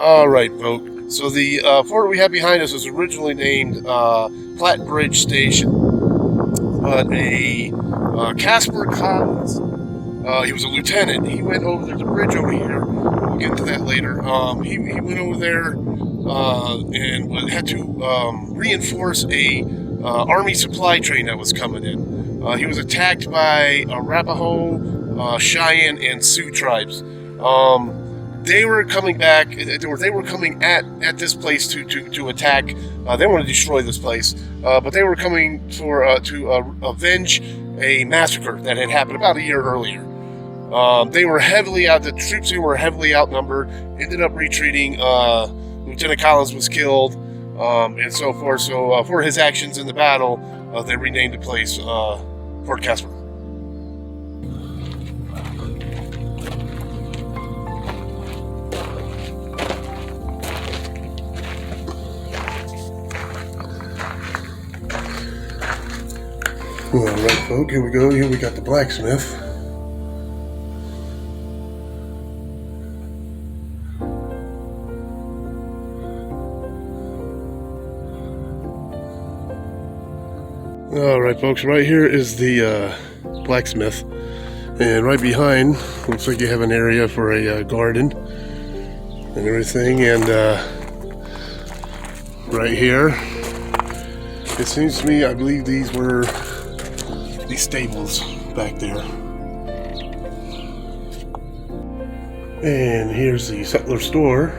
Alright, folks. So the fort we have behind us was originally named Platte Bridge Station. But a Casper Collins, he was a lieutenant. He went over, there's a bridge over here. We'll get into that later. He went over there and had to reinforce a Army supply train that was coming in. He was attacked by Arapaho, Cheyenne, and Sioux tribes. They were coming back. They were coming at this place to attack. They want to destroy this place, but they were coming to avenge a massacre that had happened about a year earlier. They were heavily out. The troops were heavily outnumbered. Ended up retreating. Lieutenant Collins was killed, and so forth. So for his actions in the battle, they renamed the place Fort Casper. Alright, folks, here we go. Here we got the blacksmith. Alright, folks, right here is the blacksmith. And right behind, looks like you have an area for a garden and everything. And right here, it seems to me, I believe these were these stables back there. And here's the settler store.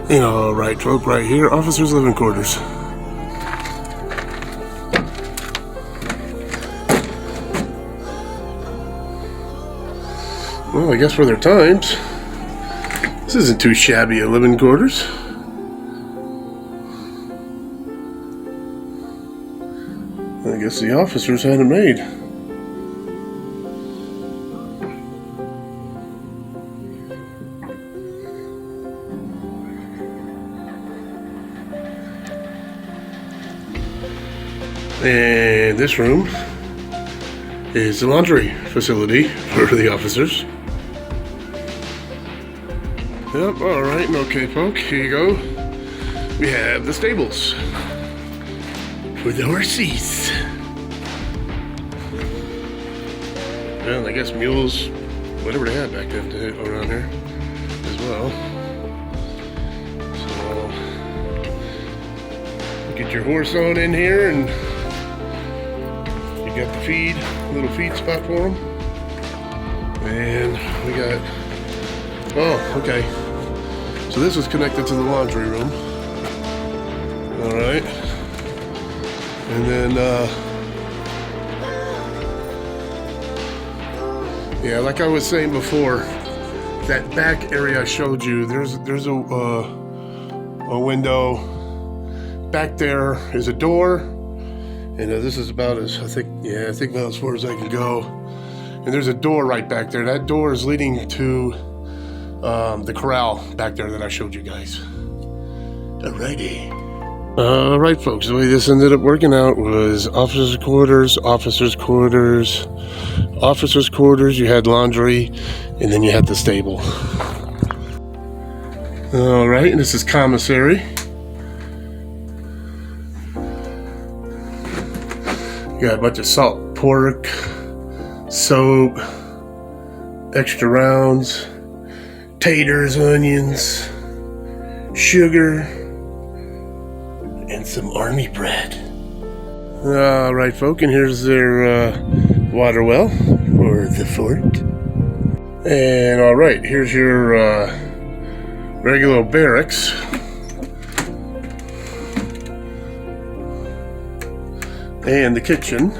And alright, folks, right here, officers' living quarters. Well, I guess for their times, this isn't too shabby a living quarters. I guess the officers had it made. And this room is the laundry facility for the officers. Yep, alright, and okay, folks, here you go. We have the stables for the horses. Well, I guess mules, whatever they had back then around here as well. So, get your horse on in here, and you got the little feed spot for them. And we got, oh, okay. So this is connected to the laundry room. Alright. And then, yeah, like I was saying before, that back area I showed you, there's a window. Back there is a door. And this is about as, I think about as far as I can go. And there's a door right back there. That door is leading to the corral back there that I showed you guys. Alrighty. Alright, folks, the way this ended up working out was officers' quarters, you had laundry, and then you had the stable. Alright, and this is commissary. You got a bunch of salt pork, soap, extra rounds, taters, onions, sugar, and some army bread. Alright, folk, and here's their water well for the fort. And alright, here's your regular barracks. And the kitchen.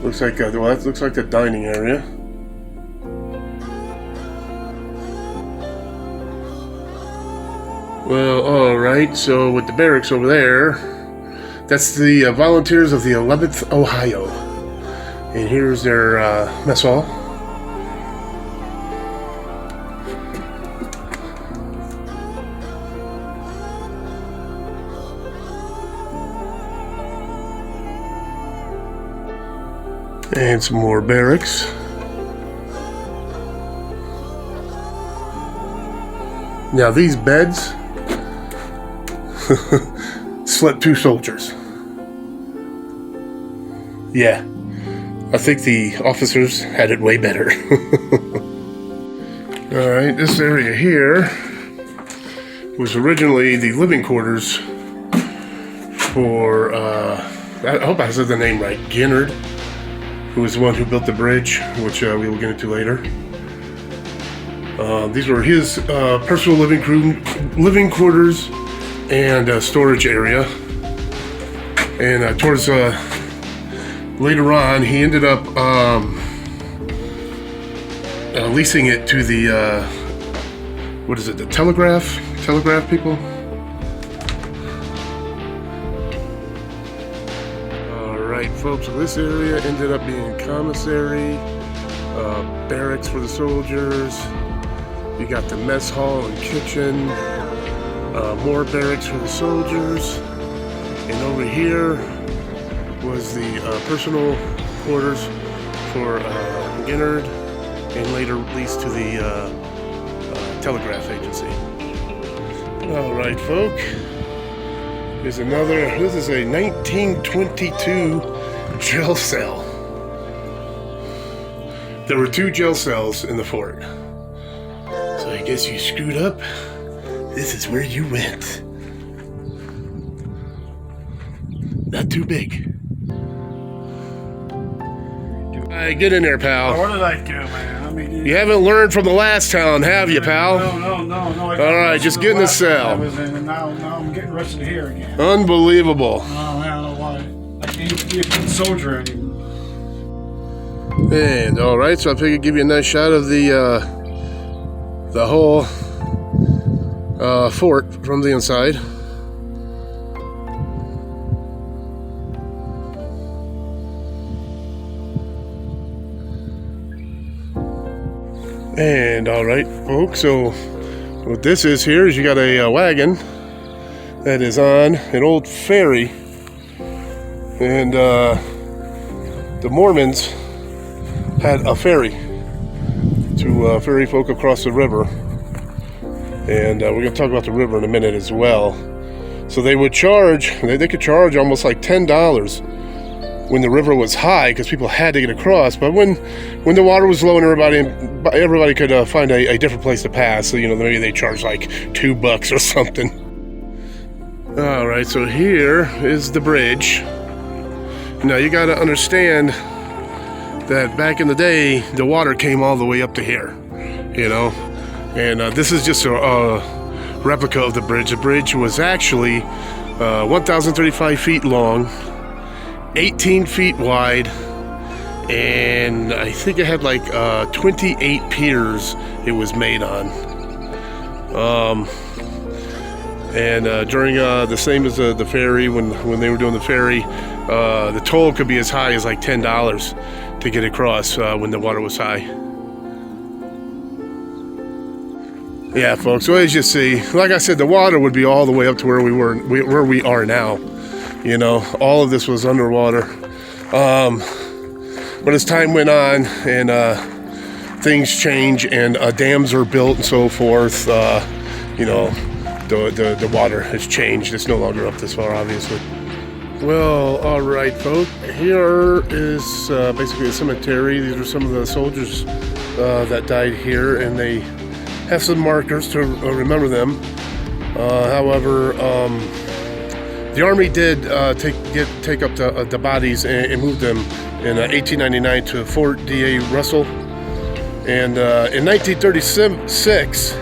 Looks like, well, that looks like the dining area. Well, alright, so with the barracks over there, that's the volunteers of the 11th Ohio. And here's their mess hall. And some more barracks. Now these beds slept 2 soldiers. Yeah, I think the officers had it way better. Alright, this area here was originally the living quarters for, I hope I said the name right, Ginnard, who was the one who built the bridge, which we will get into later. These were his personal living quarters and storage area. And towards later on, he ended up leasing it to the what is it? The telegraph people. All right, folks. So this area ended up being commissary, barracks for the soldiers. You got the mess hall and kitchen, more barracks for the soldiers, and over here was the personal quarters for Ginnard, and later leased to the telegraph agency. All right, folk. Here's another. This is a 1922 jail cell. There were 2 jail cells in the fort. So I guess you screwed up. This is where you went. Not too big. Alright, get in there, pal. Where did I go, man? I mean, you haven't learned from the last town, have you, pal? No. Alright, just get in the cell. I was in, and now I'm getting arrested here again. Unbelievable. Oh, man, I don't know why. I can't be a good soldier anymore. And alright, so I figured I'd give you a nice shot of the whole fort from the inside. And alright, folks, so what this is here is you got a wagon that is on an old ferry, and the Mormons had a ferry to ferry folk across the river, and we're going to talk about the river in a minute as well. So they would charge, they could charge almost like $10 when the river was high, because people had to get across. But when the water was low and everybody could find a different place to pass, so maybe they charged like $2 or something. All right, so here is the bridge. Now you got to understand that back in the day, the water came all the way up to here, and this is just a replica of the bridge. The bridge was actually 1,035 feet long, 18 feet wide, and I think it had like 28 piers it was made on. And during the same as the ferry, when they were doing the ferry, the toll could be as high as like $10 to get across when the water was high. Yeah, folks. So as you see, like I said, the water would be all the way up to where we are now. All of this was underwater. But as time went on and things change and dams are built and so forth, the water has changed. It's no longer up this far, obviously. Well, all right, folks. Here is basically a cemetery. These are some of the soldiers that died here, and they have some markers to remember them. However, the Army did take up the bodies and move them in 1899 to Fort D.A. Russell. And in 1936,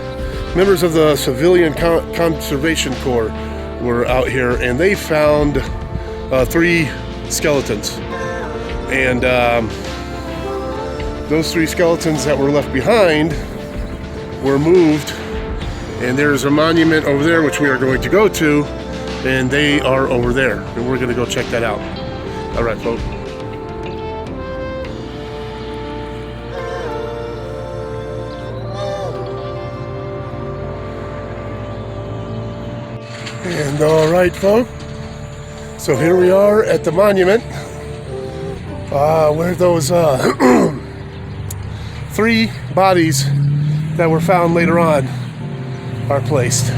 members of the Civilian Conservation Corps were out here, and they found 3 skeletons. And those 3 skeletons that were left behind were moved And there's a monument over there, which we are going to go to, and they are over there. And we're going to go check that out. All right, folks. And all right, folks. So here we are at the monument where those 3 bodies that were found later on are placed.